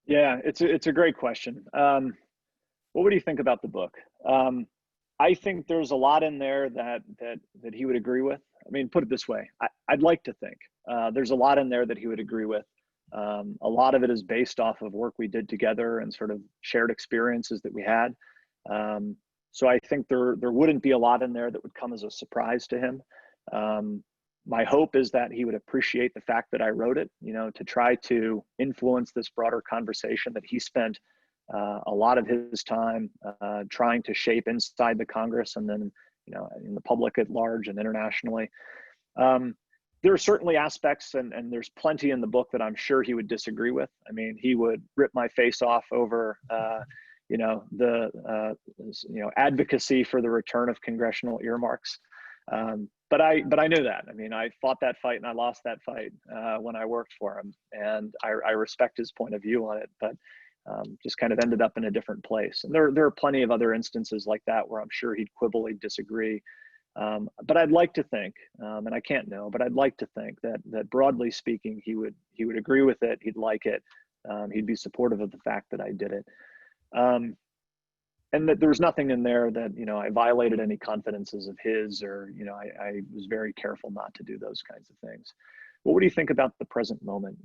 Yeah, it's a great question. What would he think about the book? I think there's a lot in there that he would agree with. I mean, put it this way, I'd like to think there's a lot in there that he would agree with. A lot of it is based off of work we did together and sort of shared experiences that we had. So I think there wouldn't be a lot in there that would come as a surprise to him. My hope is that he would appreciate the fact that I wrote it, to try to influence this broader conversation that he spent a lot of his time trying to shape inside the Congress and then, in the public at large and internationally. There are certainly aspects, and there's plenty in the book that I'm sure he would disagree with. I mean, he would rip my face off over, the advocacy for the return of congressional earmarks. But I knew that. I mean, I fought that fight and I lost that fight when I worked for him, and I respect his point of view on it, but just kind of ended up in a different place. And there are plenty of other instances like that where I'm sure he'd quibble, he'd disagree. But I'd like to think, and I can't know, but I'd like to think that broadly speaking, he would agree with it. He'd like it. He'd be supportive of the fact that I did it. And that there was nothing in there that, I violated any confidences of his, or, I was very careful not to do those kinds of things. What would you think about the present moment?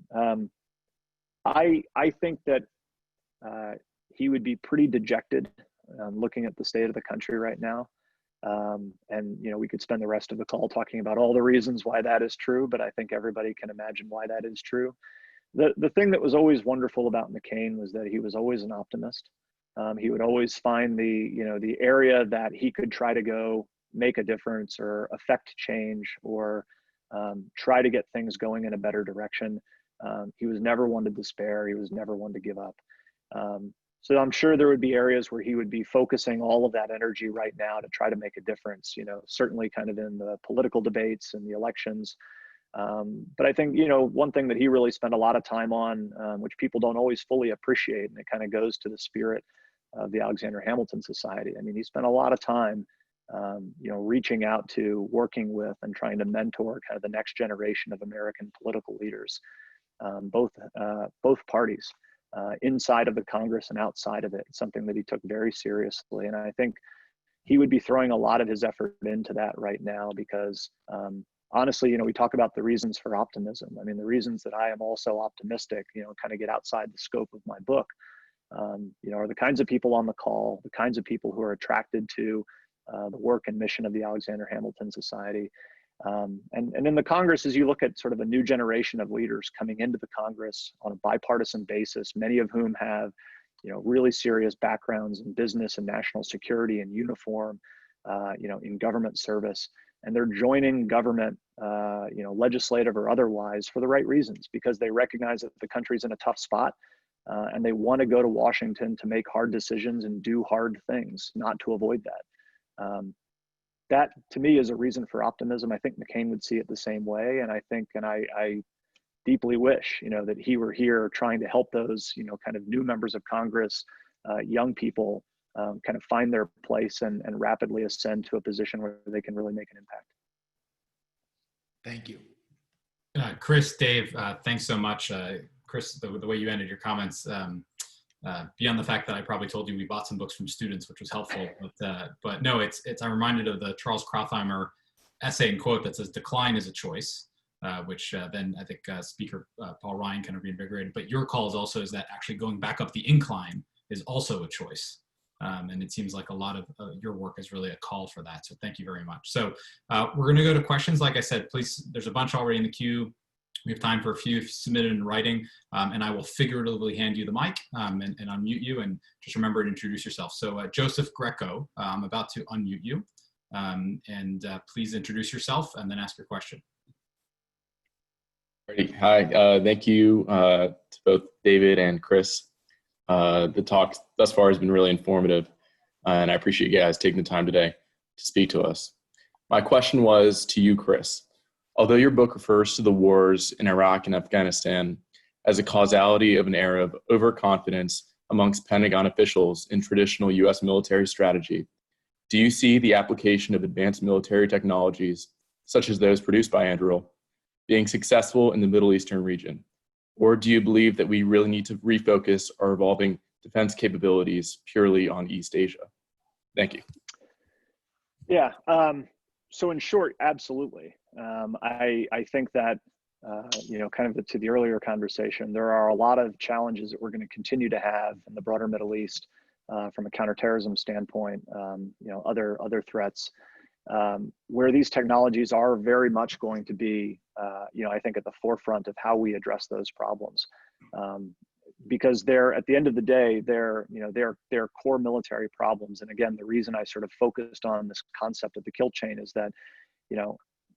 I think that he would be pretty dejected looking at the state of the country right now. And, we could spend the rest of the call talking about all the reasons why that is true, but I think everybody can imagine why that is true. The thing that was always wonderful about McCain was that he was always an optimist. He would always find the area that he could try to go make a difference or affect change or try to get things going in a better direction. He was never one to despair. He was never one to give up. So I'm sure there would be areas where he would be focusing all of that energy right now to try to make a difference, certainly kind of in the political debates and the elections. But I think, one thing that he really spent a lot of time on, which people don't always fully appreciate, and it kind of goes to the spirit of the Alexander Hamilton Society. I mean, he spent a lot of time reaching out to, working with, and trying to mentor kind of the next generation of American political leaders, both parties, inside of the Congress and outside of it. It's something that he took very seriously, and I think he would be throwing a lot of his effort into that right now because, honestly, we talk about the reasons for optimism. I mean, the reasons that I am also optimistic, kind of get outside the scope of my book, are the kinds of people on the call, the kinds of people who are attracted to the work and mission of the Alexander Hamilton Society. And in the Congress, as you look at sort of a new generation of leaders coming into the Congress on a bipartisan basis, many of whom have, really serious backgrounds in business and national security and uniform, in government service, and they're joining government, legislative or otherwise, for the right reasons, because they recognize that the country's in a tough spot, and they want to go to Washington to make hard decisions and do hard things, not to avoid that. That to me is a reason for optimism. I think McCain would see it the same way, and I deeply wish, that he were here trying to help those, kind of new members of Congress, young people, kind of find their place and rapidly ascend to a position where they can really make an impact. Thank you. Chris, Dave, thanks so much. Chris, the way you ended your comments, beyond the fact that I probably told you we bought some books from students, which was helpful, but no, I'm reminded of the Charles Krathheimer essay and quote that says, "Decline is a choice," which then I think Speaker Paul Ryan kind of reinvigorated. But your call is that actually going back up the incline is also a choice. And it seems like a lot of your work is really a call for that. So thank you very much. So we're going to go to questions. Like I said, please, there's a bunch already in the queue. We have time for a few if you submit it in writing, and I will figuratively hand you the mic and unmute you, and just remember to introduce yourself. So Joseph Greco, I'm about to unmute you, and please introduce yourself and then ask your question. Hi, thank you to both David and Chris. The talk thus far has been really informative, and I appreciate you guys taking the time today to speak to us. My question was to you, Chris. Although your book refers to the wars in Iraq and Afghanistan as a causality of an era of overconfidence amongst Pentagon officials in traditional U.S. military strategy, do you see the application of advanced military technologies, such as those produced by Anduril, being successful in the Middle Eastern region? Or do you believe that we really need to refocus our evolving defense capabilities purely on East Asia? Thank you. Yeah, so in short, absolutely. I think that, kind of to the earlier conversation, there are a lot of challenges that we're going to continue to have in the broader Middle East from a counterterrorism standpoint, other threats, where these technologies are very much going to be, I think at the forefront of how we address those problems. Because they're, at the end of the day, they're core military problems. And again, the reason I sort of focused on this concept of the kill chain is that,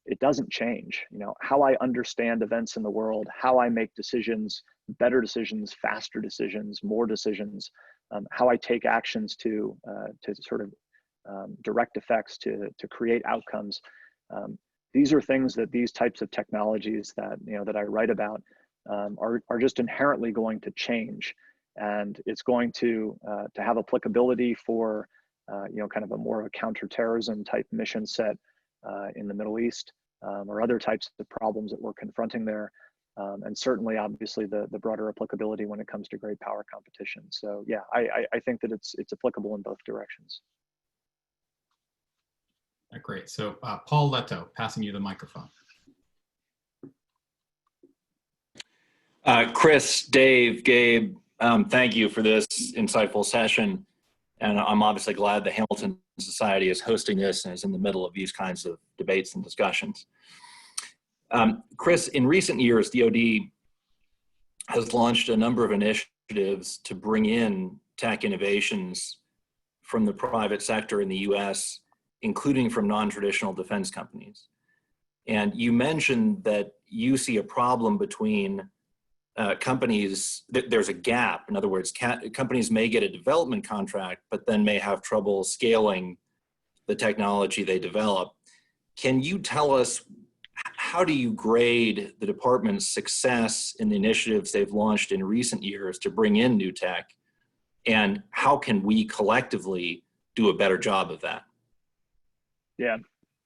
it doesn't change. How I understand events in the world, how I make decisions, better decisions, faster decisions, more decisions, how I take actions to sort of direct effects to create outcomes. These are things that these types of technologies that that I write about are just inherently going to change, and it's going to have applicability for kind of a more of a counterterrorism type mission set in the Middle East, or other types of problems that we're confronting there, and certainly, obviously, the broader applicability when it comes to great power competition. So yeah, I think that it's applicable in both directions. Great. So Paul Leto, passing you the microphone. Chris, Dave, Gabe, thank you for this insightful session. And I'm obviously glad the Hamilton Society is hosting this and is in the middle of these kinds of debates and discussions. Chris, in recent years, DoD has launched a number of initiatives to bring in tech innovations from the private sector in the US, including from non-traditional defense companies. And you mentioned that you see a problem between companies, there's a gap. In other words, companies may get a development contract, but then may have trouble scaling the technology they develop. Can you tell us, how do you grade the department's success in the initiatives they've launched in recent years to bring in new tech? And how can we collectively do a better job of that? Yeah,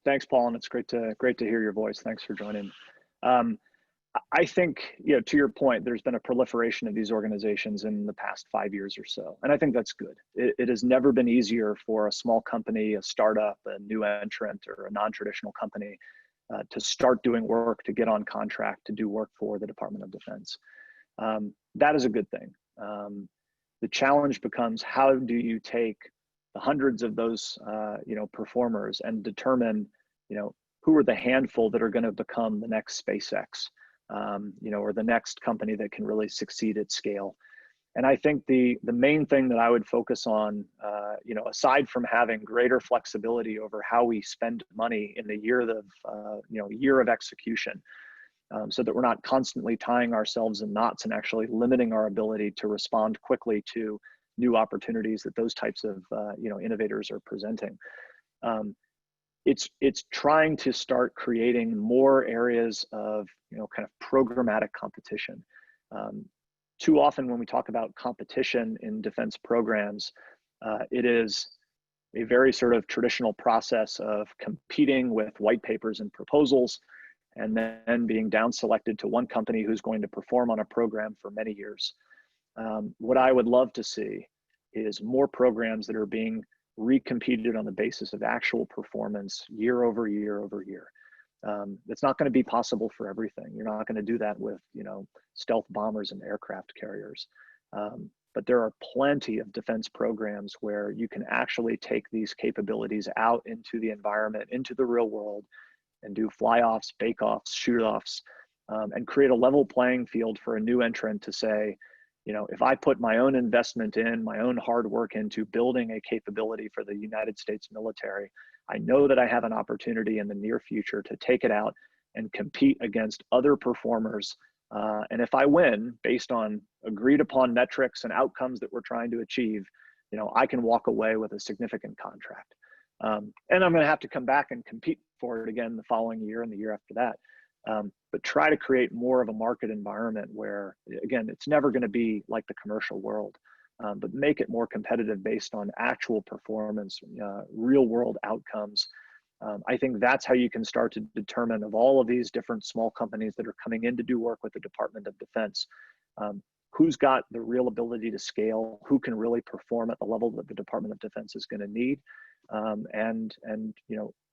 thanks, Paul, and it's great to hear your voice. Thanks for joining. Um, I think, to your point, there's been a proliferation of these organizations in the past 5 years or so, and I think that's good. It has never been easier for a small company, a startup, a new entrant, or a non-traditional company to start doing work, to get on contract, to do work for the Department of Defense. That is a good thing. The challenge becomes, how do you take the hundreds of those performers and determine who are the handful that are going to become the next SpaceX, or the next company that can really succeed at scale. And I think the main thing that I would focus on, aside from having greater flexibility over how we spend money in the year of execution, so that we're not constantly tying ourselves in knots and actually limiting our ability to respond quickly to new opportunities that those types of innovators are presenting. It's trying to start creating more areas of kind of programmatic competition. Too often when we talk about competition in defense programs, it is a very sort of traditional process of competing with white papers and proposals, and then being down selected to one company who's going to perform on a program for many years. What I would love to see is more programs that are being recompeted on the basis of actual performance year over year over year. It's not going to be possible for everything. You're not going to do that with stealth bombers and aircraft carriers. But there are plenty of defense programs where you can actually take these capabilities out into the environment, into the real world, and do fly-offs, bake-offs, shoot-offs, and create a level playing field for a new entrant to say, if I put my own investment in, my own hard work into building a capability for the United States military, I know that I have an opportunity in the near future to take it out and compete against other performers. And if I win based on agreed upon metrics and outcomes that we're trying to achieve, I can walk away with a significant contract. And I'm going to have to come back and compete for it again the following year and the year after that. But try to create more of a market environment where, again, it's never going to be like the commercial world, but make it more competitive based on actual performance, real world outcomes. I think that's how you can start to determine, of all of these different small companies that are coming in to do work with the Department of Defense, who's got the real ability to scale, who can really perform at the level that the Department of Defense is going to need, and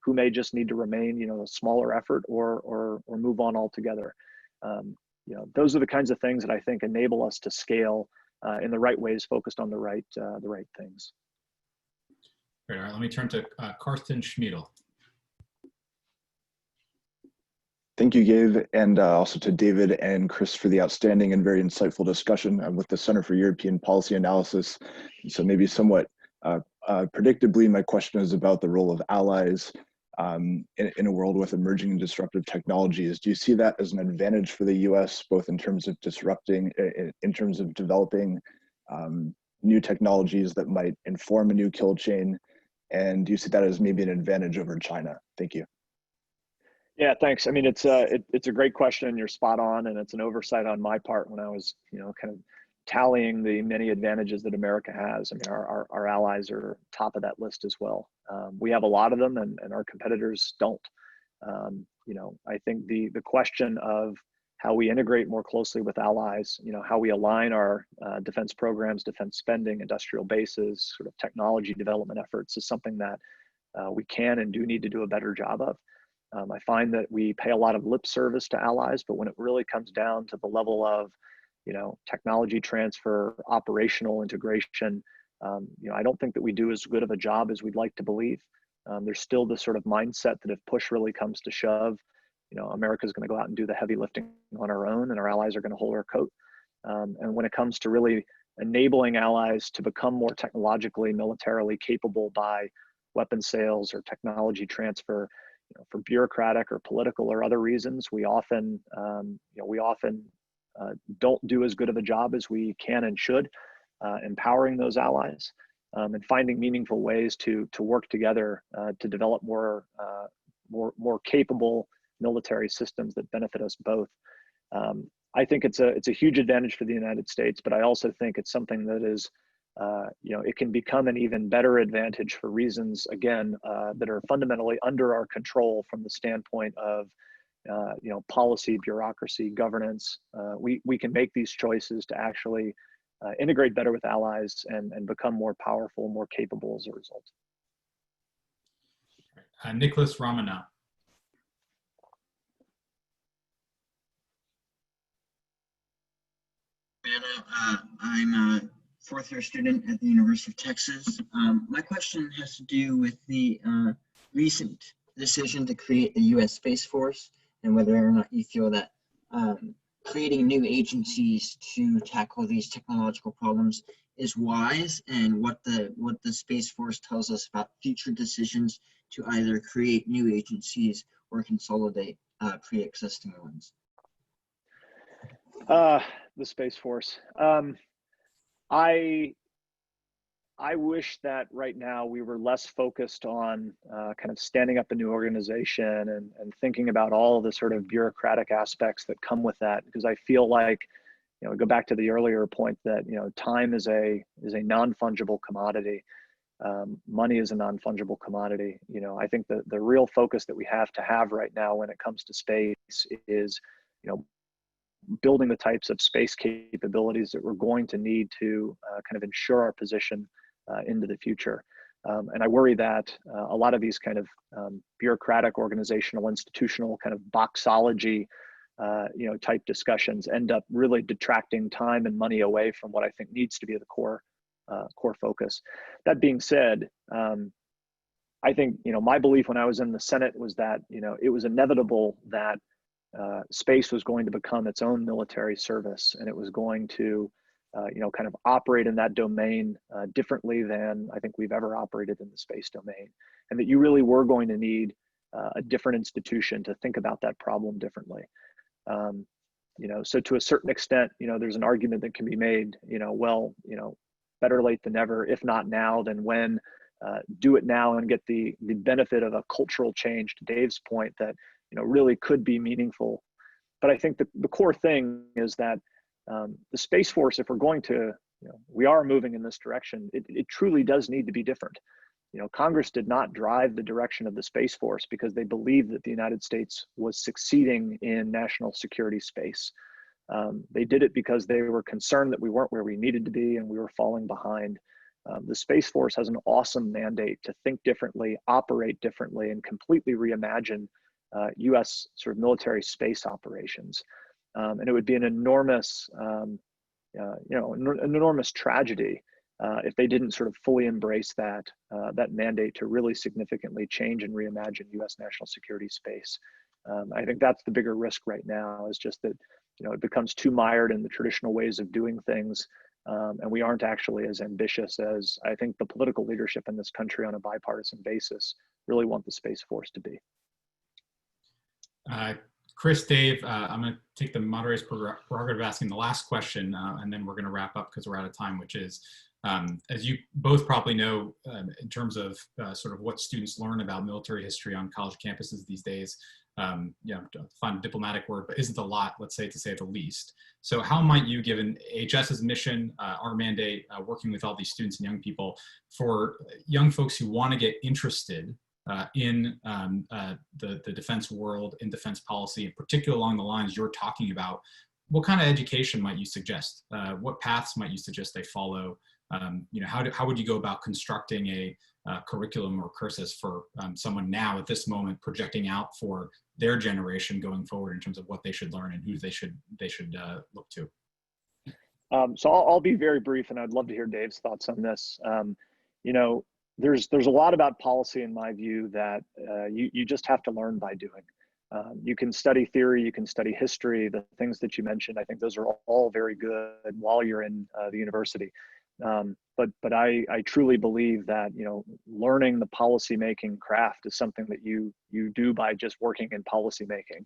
who may just need to remain, a smaller effort or move on altogether. Those are the kinds of things that I think enable us to scale in the right ways, focused on the right things. Great. All right, let me turn to Carsten Schmiedel. Thank you, Gabe, and also to David and Chris for the outstanding and very insightful discussion. I'm with the Center for European Policy Analysis, so maybe somewhat predictably, my question is about the role of allies in a world with emerging and disruptive technologies. Do you see that as an advantage for the U.S., both in terms of disrupting, in terms of developing new technologies that might inform a new kill chain? And do you see that as maybe an advantage over China? Thank you. Yeah, thanks. I mean, it's a great question, and you're spot on, and it's an oversight on my part when I was, kind of tallying the many advantages that America has. I mean, our allies are top of that list as well. We have a lot of them, and our competitors don't. I think the question of how we integrate more closely with allies, how we align our defense programs, defense spending, industrial bases, sort of technology development efforts is something that we can and do need to do a better job of. I find that we pay a lot of lip service to allies, but when it really comes down to the level of, technology transfer, operational integration, I don't think that we do as good of a job as we'd like to believe. There's still this sort of mindset that if push really comes to shove, America's going to go out and do the heavy lifting on our own, and our allies are going to hold our coat. And when it comes to really enabling allies to become more technologically, militarily capable by weapon sales or technology transfer, for bureaucratic or political or other reasons, we often don't do as good of a job as we can and should, empowering those allies and finding meaningful ways to work together to develop more capable military systems that benefit us both. I think it's a huge advantage for the United States, but I also think it's something that is it can become an even better advantage for reasons, again, that are fundamentally under our control from the standpoint of, policy, bureaucracy, governance. We can make these choices to actually integrate better with allies and become more powerful, more capable as a result. Nicholas Ramana. I'm a fourth-year student at the University of Texas. My question has to do with the recent decision to create the U.S. Space Force, and whether or not you feel that creating new agencies to tackle these technological problems is wise, and what the Space Force tells us about future decisions to either create new agencies or consolidate pre-existing ones. The Space Force. I wish that right now we were less focused on kind of standing up a new organization and thinking about all of the sort of bureaucratic aspects that come with that, because I feel like, go back to the earlier point that, time is a non-fungible commodity. Money is a non-fungible commodity. I think the real focus that we have to have right now when it comes to space is, building the types of space capabilities that we're going to need to kind of ensure our position into the future. And I worry that a lot of these kind of bureaucratic, organizational, institutional kind of boxology, type discussions end up really detracting time and money away from what I think needs to be the core focus. That being said, I think, my belief when I was in the Senate was that, it was inevitable that space was going to become its own military service, and it was going to, kind of operate in that domain differently than I think we've ever operated in the space domain, and that you really were going to need a different institution to think about that problem differently. So to a certain extent, there's an argument that can be made, better late than never. If not now, then when? Do it now and get the benefit of a cultural change, to Dave's point, that really could be meaningful. But I think the core thing is that the Space Force, if we're going to, we are moving in this direction, it truly does need to be different. Congress did not drive the direction of the Space Force because they believed that the United States was succeeding in national security space. They did it because they were concerned that we weren't where we needed to be and we were falling behind. The Space Force has an awesome mandate to think differently, operate differently, and completely reimagine U.S. sort of military space operations. And it would be an enormous, an enormous tragedy if they didn't sort of fully embrace that mandate to really significantly change and reimagine U.S. national security space. I think that's the bigger risk right now, is just that it becomes too mired in the traditional ways of doing things, and we aren't actually as ambitious as I think the political leadership in this country on a bipartisan basis really want the Space Force to be. Chris, Dave, I'm going to take the moderator's prerogative of asking the last question, and then we're going to wrap up because we're out of time, which is, as you both probably know, in terms of sort of what students learn about military history on college campuses these days, find a diplomatic word, but isn't a lot, let's say, to say the least. So how might you, given HS's mission, our mandate, working with all these students and young people, for young folks who want to get interested in the defense world, in defense policy, in particular along the lines you're talking about, what kind of education might you suggest? What paths might you suggest they follow? How would you go about constructing a curriculum or cursus for someone now at this moment projecting out for their generation going forward in terms of what they should learn and who they should look to? So I'll be very brief, and I'd love to hear Dave's thoughts on this. There's a lot about policy, in my view, that you just have to learn by doing. You can study theory, you can study history, the things that you mentioned. I think those are all very good while you're in the university. But I truly believe that learning the policymaking craft is something that you do by just working in policymaking.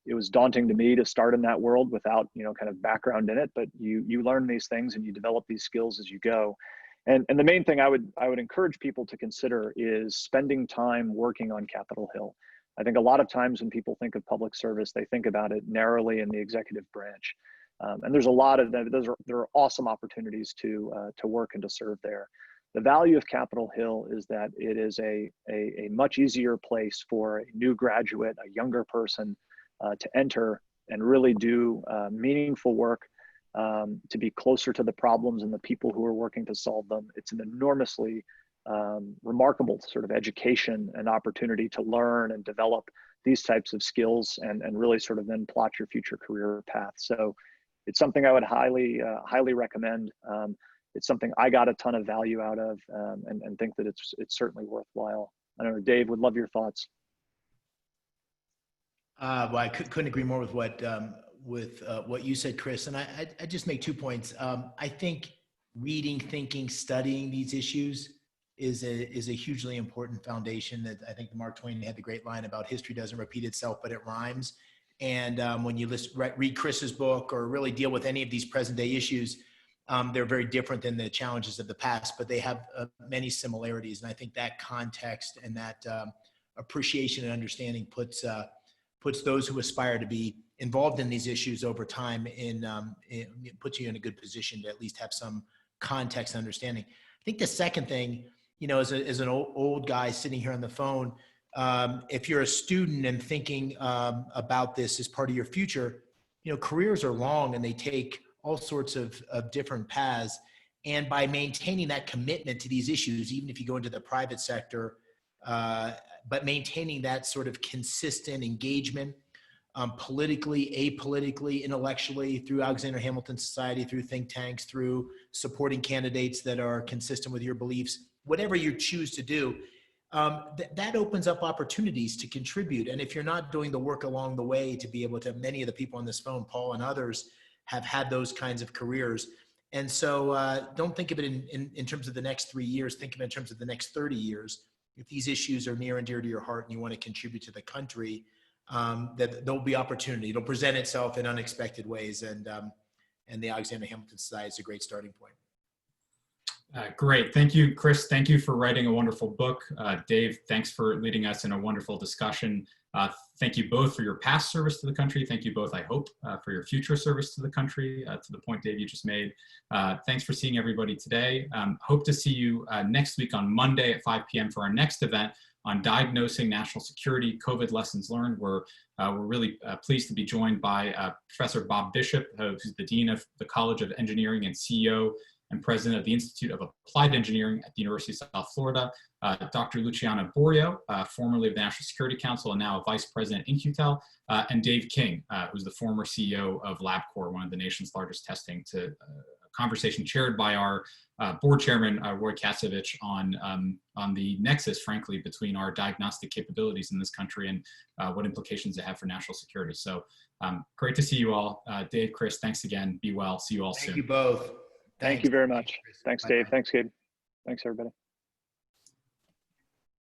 It was daunting to me to start in that world without kind of background in it, but you learn these things and you develop these skills as you go. And the main thing I would encourage people to consider is spending time working on Capitol Hill. I think a lot of times when people think of public service, they think about it narrowly in the executive branch. And there's a lot of them. There are awesome opportunities to work and to serve there. The value of Capitol Hill is that it is a much easier place for a new graduate, a younger person, to enter and really do meaningful work, to be closer to the problems and the people who are working to solve them. It's an enormously remarkable sort of education and opportunity to learn and develop these types of skills and really sort of then plot your future career path. So it's something I would highly recommend. It's something I got a ton of value out of, and think that it's certainly worthwhile. I don't know, Dave, would love your thoughts. Well, I couldn't agree more with what you said, Chris. And I just make 2 points. I think reading, thinking, studying these issues is a hugely important foundation. That I think Mark Twain had the great line about history doesn't repeat itself, but it rhymes. And when you read Chris's book or really deal with any of these present day issues, they're very different than the challenges of the past, but they have many similarities. And I think that context and that appreciation and understanding puts those who aspire to be involved in these issues over time puts you in a good position to at least have some context and understanding. I think the second thing, as an old guy sitting here on the phone, if you're a student and thinking about this as part of your future, careers are long and they take all sorts of different paths. And by maintaining that commitment to these issues, even if you go into the private sector, but maintaining that sort of consistent engagement, politically, apolitically, intellectually, through Alexander Hamilton Society, through think tanks, through supporting candidates that are consistent with your beliefs, whatever you choose to do, that opens up opportunities to contribute. And if you're not doing the work along the way to be able to, many of the people on this phone, Paul and others, have had those kinds of careers. And so don't think of it in terms of the next 3 years, think of it in terms of the next 30 years. If these issues are near and dear to your heart and you want to contribute to the country, that there'll be opportunity. It'll present itself in unexpected ways. And the Alexander Hamilton Society is a great starting point. Great. Thank you, Chris. Thank you for writing a wonderful book. Dave, thanks for leading us in a wonderful discussion. Thank you both for your past service to the country. Thank you both, I hope, for your future service to the country, to the point, Dave, you just made. Thanks for seeing everybody today. Hope to see you next week on Monday at 5 p.m. for our next event on diagnosing national security, COVID lessons learned. We're really pleased to be joined by Professor Bob Bishop, who's the Dean of the College of Engineering and CEO and President of the Institute of Applied Engineering at the University of South Florida, Dr. Luciana Borio, formerly of the National Security Council and now a Vice President in QTEL, and Dave King, who's the former CEO of LabCorp, one of the nation's largest testing, to a conversation chaired by our board chairman, Roy Kasevich, on the nexus, frankly, between our diagnostic capabilities in this country and what implications they have for national security. So great to see you all. Dave, Chris, thanks again. Be well. See you all soon. Thank you both. Thank you very much. Chris. Thanks, Bye. Dave. Thanks, Gabe. Thanks, everybody.